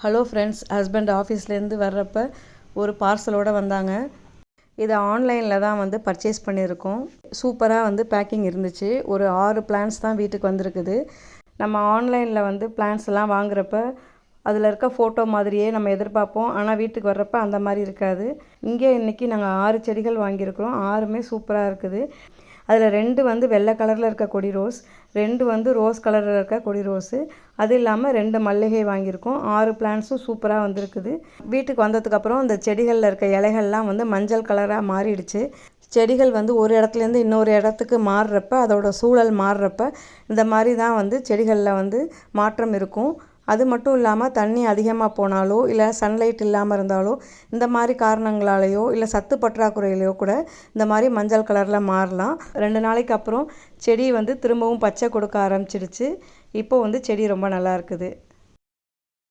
Hello friends, husband ஆஃபீஸ்லேருந்து வர்றப்போ ஒரு பார்சலோடு வந்தாங்க. இதை ஆன்லைனில் தான் பர்ச்சேஸ் பண்ணியிருக்கோம். சூப்பராக பேக்கிங் இருந்துச்சு. ஒரு 6 பிளான்ஸ் தான் வீட்டுக்கு வந்திருக்குது. நம்ம ஆன்லைனில் பிளான்ஸ்லாம் வாங்குறப்ப அதில் இருக்க ஃபோட்டோ மாதிரியே நம்ம எதிர்பார்ப்போம். ஆனால் வீட்டுக்கு வர்றப்போ அந்த மாதிரி இருக்காது. இங்கே இன்றைக்கி நாங்கள் 6 செடிகள் வாங்கியிருக்கிறோம். 6மே சூப்பராக இருக்குது. அதில் 2 வெள்ளை கலரில் இருக்க கொடி ரோஸ், 2 ரோஸ் கலரில் இருக்க கொடி ரோஸு, அது இல்லாமல் 2 மல்லிகை வாங்கியிருக்கோம். 6 பிளான்ஸும் சூப்பராக வந்திருக்குது. வீட்டுக்கு வந்ததுக்கப்புறம் இந்த செடிகளில் இருக்க இலைகள்லாம் மஞ்சள் கலராக மாறிடுச்சு. செடிகள் ஒரு இடத்துலேருந்து இன்னொரு இடத்துக்கு மாறுறப்ப, அதோட சூழல் மாறுறப்ப இந்த மாதிரி தான் செடிகளில் மாற்றம் இருக்கும். அது மட்டும் இல்லாமல் தண்ணி அதிகமாக போனாலோ இல்லை சன்லைட் இல்லாமல் இருந்தாலோ இந்த மாதிரி காரணங்களாலேயோ இல்லை சத்து பற்றாக்குறையிலையோ கூட இந்த மாதிரி மஞ்சள் கலரில் மாறலாம். 2 நாளைக்கு அப்புறம் செடி திரும்பவும் பச்சை கொடுக்க ஆரம்பிச்சிடுச்சு. இப்போ செடி ரொம்ப நல்லா இருக்குது.